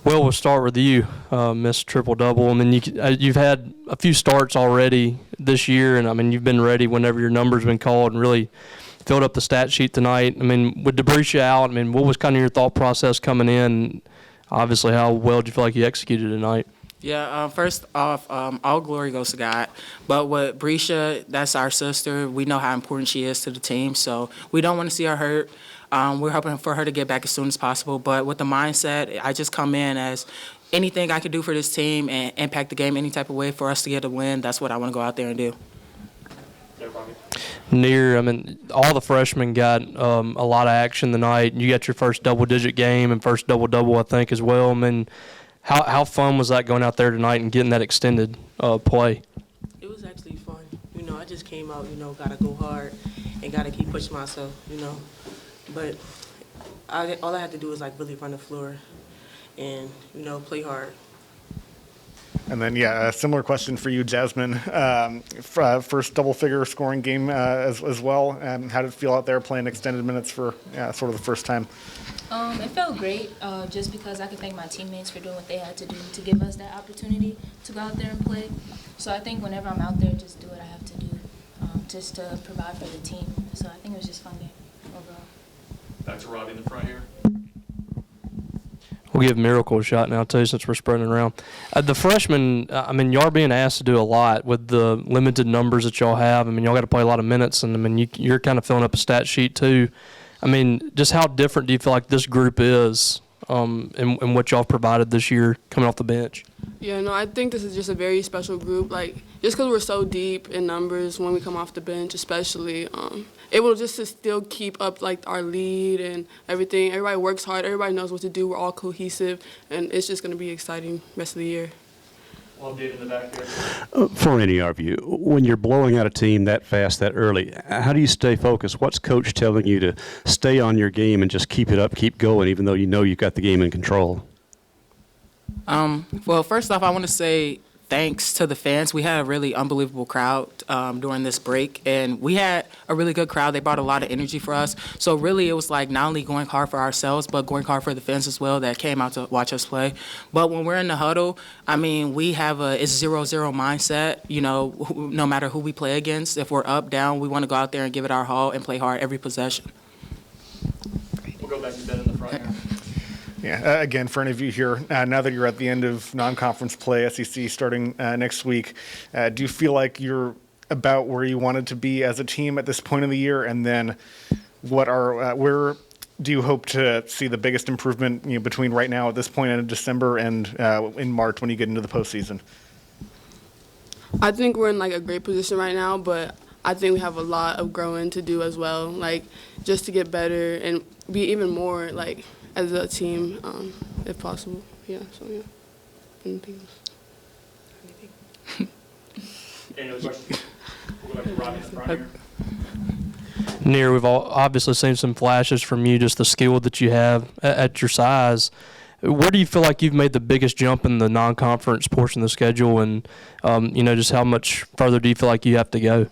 Well, we'll start with you, Miss Triple Double. I mean, you've had a few starts already this year, and I mean, you've been ready whenever your number's been called, and really filled up the stat sheet tonight. I mean, with DeBrisha out, I mean, what was kind of your thought process coming in? Obviously, how well do you feel like you executed tonight? Yeah, first off, all glory goes to God. But with Brescia, that's our sister. We know how important she is to the team, so we don't want to see her hurt. We're hoping for her to get back as soon as possible. But with the mindset, I just come in as anything I can do for this team and impact the game any type of way for us to get a win. That's what I want to go out there and do. Near, I mean, all the freshmen got a lot of action tonight. You got your first double-digit game and first double-double, I think, as well. I mean, how fun was that going out there tonight and getting that extended play? It was actually fun. You know, I just came out, got to go hard and got to keep pushing myself, But all I had to do was, really run the floor and, play hard. And then, a similar question for you, Jasmine. First double-figure scoring game as well. How did it feel out there playing extended minutes for sort of the first time? It felt great just because I could thank my teammates for doing what they had to do to give us that opportunity to go out there and play. So I think whenever I'm out there, just do what I have to do just to provide for the team. So I think it was just a fun game overall. Back to Robbie in the front here. We'll give Miracle a shot now, too, since we're spreading around. The freshmen, I mean, y'all are being asked to do a lot with the limited numbers that y'all have. I mean, y'all got to play a lot of minutes, and, I mean, you're kind of filling up a stat sheet, too. I mean, just how different do you feel like this group is in what y'all provided this year coming off the bench? Yeah, no, I think this is just a very special group. Just because we're so deep in numbers when we come off the bench, especially, able just to still keep up, our lead and everything. Everybody works hard. Everybody knows what to do. We're all cohesive, and it's just going to be exciting rest of the year. Well, Dave in the back there. For any of you, when you're blowing out a team that fast, that early, how do you stay focused? What's coach telling you to stay on your game and just keep it up, keep going, even though you know you've got the game in control? Well, first off, I want to say thanks to the fans. We had a really unbelievable crowd during this break, and we had a really good crowd. They brought a lot of energy for us. So really it was not only going hard for ourselves, but going hard for the fans as well that came out to watch us play. But when we're in the huddle, I mean, we have it's 0-0 mindset, no matter who we play against. If we're up, down, we want to go out there and give it our all and play hard every possession. We'll go back to Ben in the front here. Yeah, again, for any of you here, now that you're at the end of non-conference play, SEC starting next week, do you feel like you're about where you wanted to be as a team at this point of the year? And then where do you hope to see the biggest improvement between right now at this point in December and in March when you get into the postseason? I think we're in a great position right now, but I think we have a lot of growing to do as well, just to get better and be even more as a team, if possible. Yeah, so yeah. Anything else? Any other questions? We'll go back to Robbie in the front here. Near, we've obviously seen some flashes from you, just the skill that you have at your size. Where do you feel like you've made the biggest jump in the non-conference portion of the schedule, and just how much further do you feel like you have to go?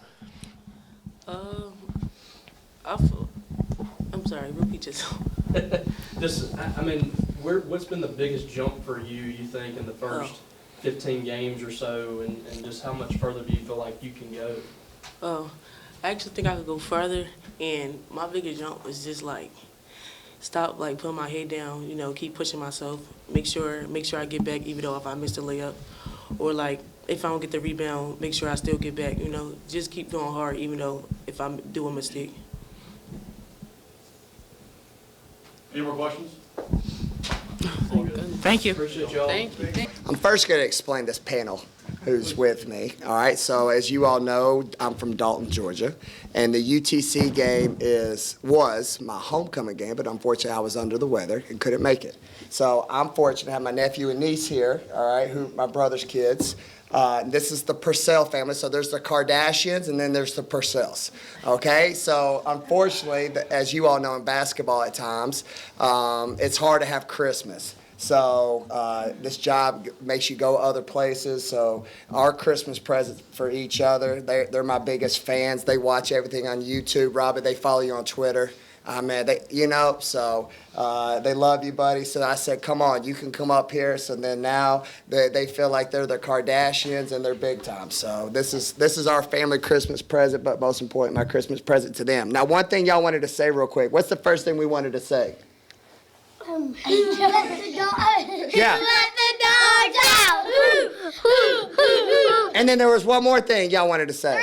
I'm sorry, repeat yourself. What's been the biggest jump for you think, in the first 15 games or so, and just how much further do you feel like you can go? I actually think I could go further, and my biggest jump was just stop putting my head down, keep pushing myself, make sure I get back even though if I miss the layup, or if I don't get the rebound, make sure I still get back, just keep going hard even though if I do a mistake. Any more questions? Thank you. Appreciate y'all. Thank you. I'm first going to explain this panel who's with me. All right, so as you all know, I'm from Dalton, Georgia, and the UTC game was my homecoming game, but unfortunately I was under the weather and couldn't make it. So I'm fortunate to have my nephew and niece here, all right, who my brother's kids. This is the Purcell family, so there's the Kardashians and then there's the Purcells, okay? So unfortunately, as you all know in basketball at times, it's hard to have Christmas. So this job makes you go other places. So our Christmas present for each other, they're my biggest fans. They watch everything on YouTube. Robbie, they follow you on Twitter. Man, so they love you, buddy. So I said, come on, you can come up here. So then now they feel like they're the Kardashians and they're big time. So this is our family Christmas present, but most important, my Christmas present to them. Now, one thing y'all wanted to say real quick. What's the first thing we wanted to say? Let the dogs Yeah. Let the dogs out. And then there was one more thing y'all wanted to say.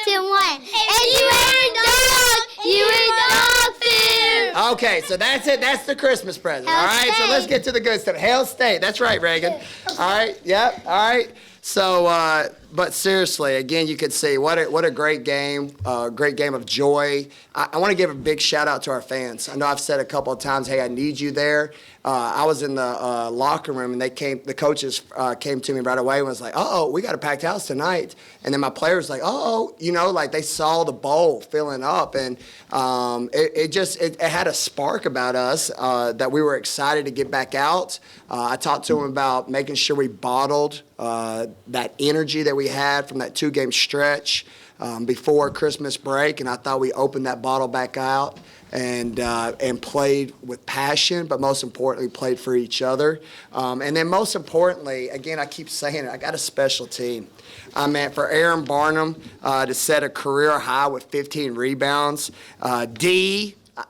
3, 2, 1. If you ain't dog, you ain't dog food. Okay, so that's it. That's the Christmas present. All right, so let's get to the good stuff. Hail State. That's right, Reagan. All right, yep, all right. So, but seriously, again, you could see what a great game of joy. I want to give a big shout out to our fans. I know I've said a couple of times, hey, I need you there. I was in the locker room, and the coaches came to me right away and was like, uh-oh, we got a packed house tonight. And then my players like, uh-oh, like they saw the bowl filling up, and it had a spark about us that we were excited to get back out. I talked to them about making sure we bottled that energy that we had from that 2-game stretch before Christmas break, and I thought we opened that bottle back out and played with passion, but most importantly, played for each other. And then most importantly, again, I keep saying it, I got a special team. I mean, for Aaron Barnum to set a career high with 15 rebounds.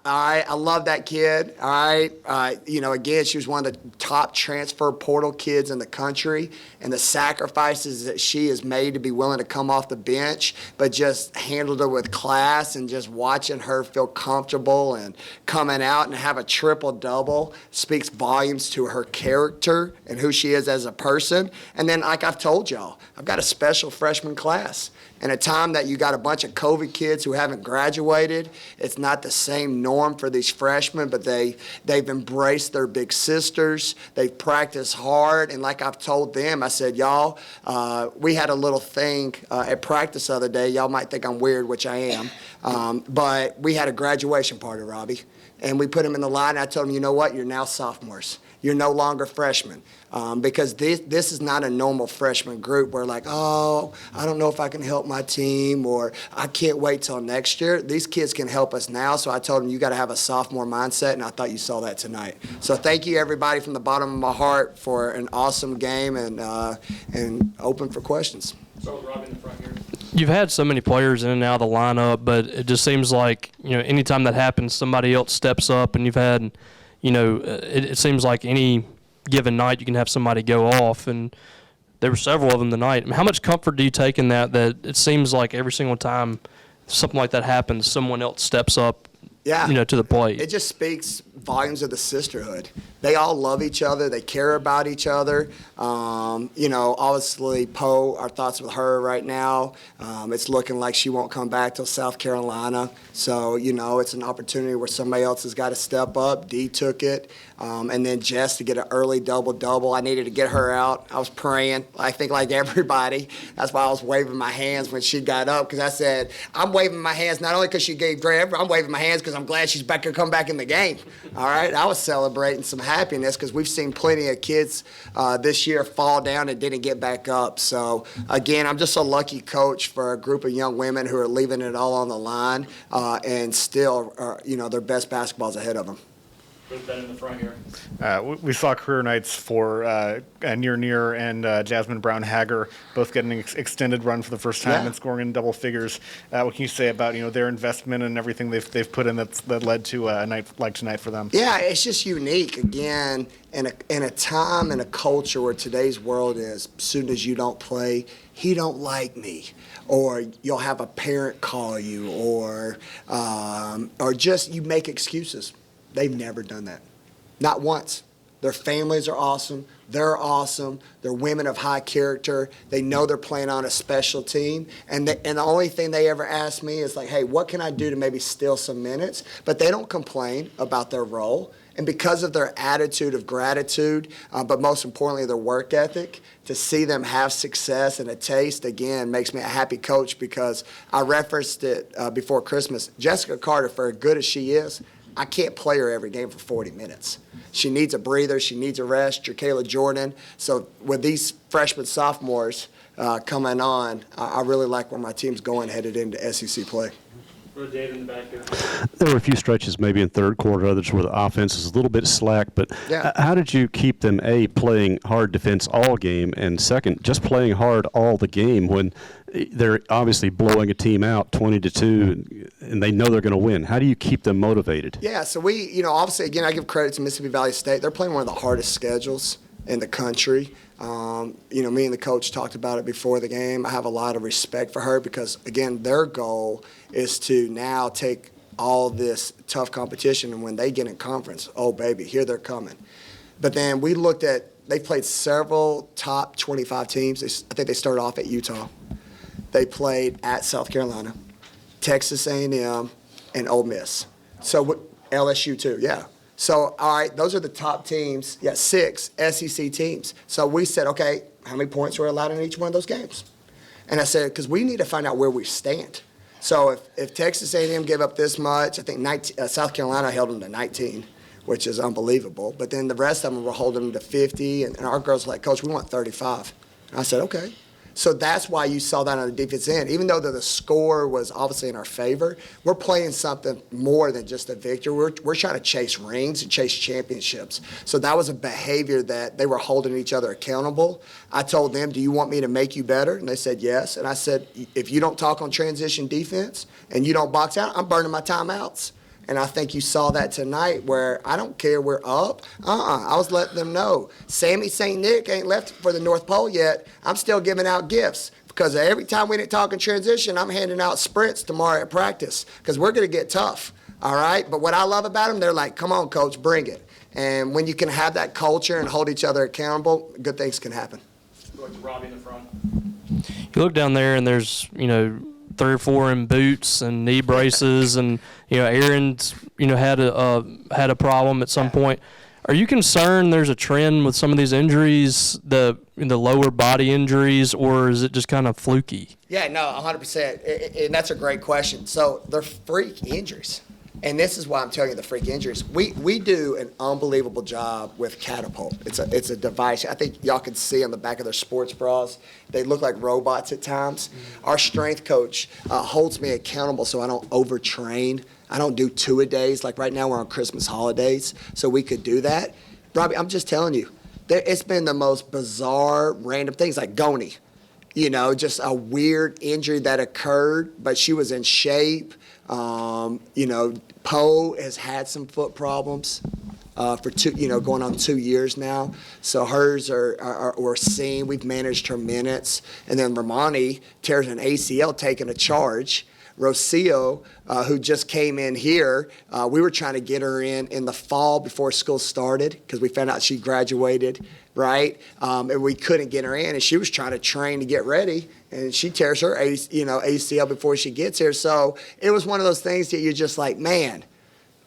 All right, I love that kid. All right, again, she was one of the top transfer portal kids in the country, and the sacrifices that she has made to be willing to come off the bench, but just handled it with class, and just watching her feel comfortable and coming out and have a triple-double speaks volumes to her character and who she is as a person. And then, like I've told y'all, I've got a special freshman class. In a time that you got a bunch of COVID kids who haven't graduated, it's not the same norm for these freshmen, but they've embraced their big sisters. They've practiced hard, and like I've told them, I said, y'all, we had a little thing at practice the other day. Y'all might think I'm weird, which I am, but we had a graduation party, Robbie, and we put them in the line, and I told them, you know what, you're now sophomores. You're no longer freshmen. Because this is not a normal freshman group where like, oh, I don't know if I can help my team, or I can't wait till next year. These kids can help us now, so I told them you got to have a sophomore mindset, and I thought you saw that tonight. So thank you, everybody, from the bottom of my heart for an awesome game, and open for questions. So Rob in the front here. You've had so many players in and out of the lineup, but it just seems like, anytime that happens, somebody else steps up, and you've had, it seems like any given night you can have somebody go off, and there were several of them tonight. I mean, how much comfort do you take in that it seems like every single time something like that happens, someone else steps up, to the plate? It just speaks volumes of the sisterhood. They all love each other. They care about each other. Obviously, Poe, our thoughts with her right now. It's looking like she won't come back till South Carolina. So, it's an opportunity where somebody else has got to step up. Dee took it. And then Jess to get an early double-double. I needed to get her out. I was praying, I think like everybody. That's why I was waving my hands when she got up, because I said, I'm waving my hands not only because she gave great effort, I'm waving my hands because I'm glad she's back to come back in the game. All right? I was celebrating some happiness because we've seen plenty of kids this year fall down and didn't get back up. So, again, I'm just a lucky coach for a group of young women who are leaving it all on the line and still, their best basketball's ahead of them. Put that in the front here. We saw career nights for Near and Jasmine Brown-Hager both getting an extended run for the first time and scoring in double figures. What can you say about their investment and everything they've put in that led to a night like tonight for them? Yeah, it's just unique. Again, in a time and a culture where today's world is, as soon as you don't play, he don't like me, or you'll have a parent call you, or just you make excuses. They've never done that. Not once. Their families are awesome. They're awesome. They're women of high character. They know they're playing on a special team. And the only thing they ever ask me is like, hey, what can I do to maybe steal some minutes? But they don't complain about their role. And because of their attitude of gratitude, but most importantly, their work ethic, to see them have success and a taste, again, makes me a happy coach, because I referenced it before Christmas. Jessica Carter, for as good as she is, I can't play her every game for 40 minutes. She needs a breather. She needs a rest. Kayla Jordan. So with these freshmen, sophomores coming on, I really like where my team's going headed into SEC play. Go to Dave in the back here. There were a few stretches, maybe in third quarter, others where the offense was a little bit slack. But Yeah. how did you keep them, A, playing hard defense all game, and second, just playing hard all the game when they're obviously blowing a team out 20-2, and they know they're going to win? How do you keep them motivated? Yeah, so we, obviously, again, I give credit to Mississippi Valley State. They're playing one of the hardest schedules in the country. Me and the coach talked about it before the game. I have a lot of respect for her because, again, their goal is to now take all this tough competition, and when they get in conference, oh, baby, here they're coming. But then we looked at, they played several top 25 teams. I think they started off at Utah. They played at South Carolina, Texas A&M, and Ole Miss. So LSU too, yeah. So, all right, those are the top teams. Yeah, 6 SEC teams. So we said, okay, how many points were allowed in each one of those games? And I said, because we need to find out where we stand. So if Texas A&M gave up this much, I think South Carolina held them to 19, which is unbelievable. But then the rest of them were holding them to 50, and our girls were like, Coach, we want 35. And I said, okay. So that's why you saw that on the defense end. Even though the score was obviously in our favor, we're playing something more than just a victory. We're trying to chase rings and chase championships. So that was a behavior that they were holding each other accountable. I told them, do you want me to make you better? And they said yes. And I said, if you don't talk on transition defense and you don't box out, I'm burning my timeouts. And I think you saw that tonight where I don't care we're up. I was letting them know. Sammy St. Nick ain't left for the North Pole yet. I'm still giving out gifts because every time we didn't talk in transition, I'm handing out sprints tomorrow at practice because we're going to get tough, all right? But what I love about them, they're like, come on, Coach, bring it. And when you can have that culture and hold each other accountable, good things can happen. Go to Robbie in the front. You look down there and there's, 3 or 4 in boots and knee braces, and Aaron's had a problem at some point. Are you concerned there's a trend with some of these injuries, the lower body injuries, or is it just kind of fluky? Yeah, no, 100%, and that's a great question. So they're freak injuries. And this is why I'm telling you the freak injuries. We do an unbelievable job with Catapult. It's a device. I think y'all can see on the back of their sports bras. They look like robots at times. Our strength coach holds me accountable so I don't overtrain. I don't do 2-a-days. Like right now we're on Christmas holidays, so we could do that. Robbie, I'm just telling you, it's been the most bizarre, random things like Goni. Just a weird injury that occurred, but she was in shape. Poe has had some foot problems for going on 2 years now. So hers we're seeing. We've managed her minutes. And then Romani tears an ACL taking a charge. Rocio, who just came in here, we were trying to get her in the fall before school started because we found out she graduated, right? And we couldn't get her in, and she was trying to train to get ready, and she tears her ACL before she gets here. So it was one of those things that you're just like, man,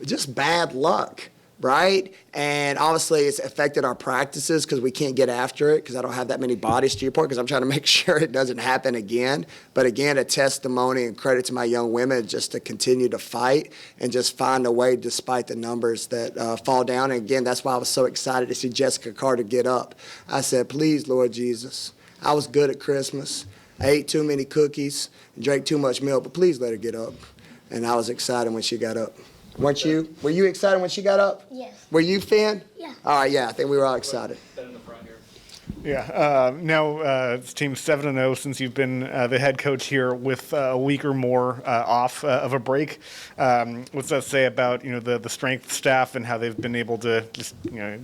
just bad luck, right? And obviously it's affected our practices because we can't get after it because I don't have that many bodies, to your point, because I'm trying to make sure it doesn't happen again. But again, a testimony and credit to my young women just to continue to fight and just find a way despite the numbers that fall down. And again, that's why I was so excited to see Jessica Carter get up. I said, please, Lord Jesus, I was good at Christmas. I ate too many cookies and drank too much milk, but please let her get up. And I was excited when she got up. Weren't you? Were you excited when she got up? Yes. Were you, Finn? Yeah. All right, yeah, I think we were all excited. In the front here. Yeah. Now it's team 7-0 since you've been the head coach here with a week or more off of a break. What's that say about the strength staff and how they've been able to just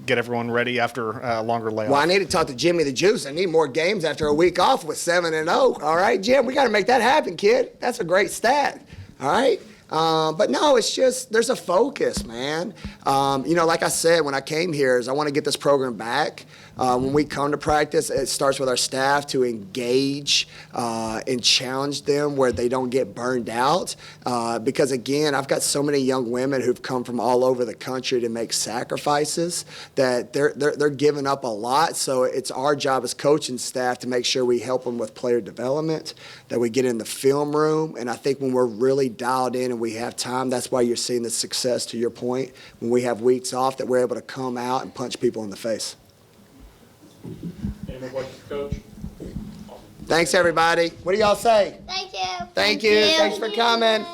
get everyone ready after a longer layoff? Well, I need to talk to Jimmy the Juice. I need more games after a week off with 7-0. All right, Jim, we got to make that happen, kid. That's a great stat. All right. But no, it's just there's a focus, man. Like I said, when I came here, is I want to get this program back. When we come to practice, it starts with our staff to engage and challenge them where they don't get burned out. Because again, I've got so many young women who've come from all over the country to make sacrifices that they're giving up a lot. So it's our job as coaching staff to make sure we help them with player development, that we get in the film room. And I think when we're really dialed in and we have time, that's why you're seeing the success, to your point, when we have weeks off, that we're able to come out and punch people in the face. Any more questions, Coach? Thanks, everybody. What do y'all say? Thank you. Thank you. Thanks for coming.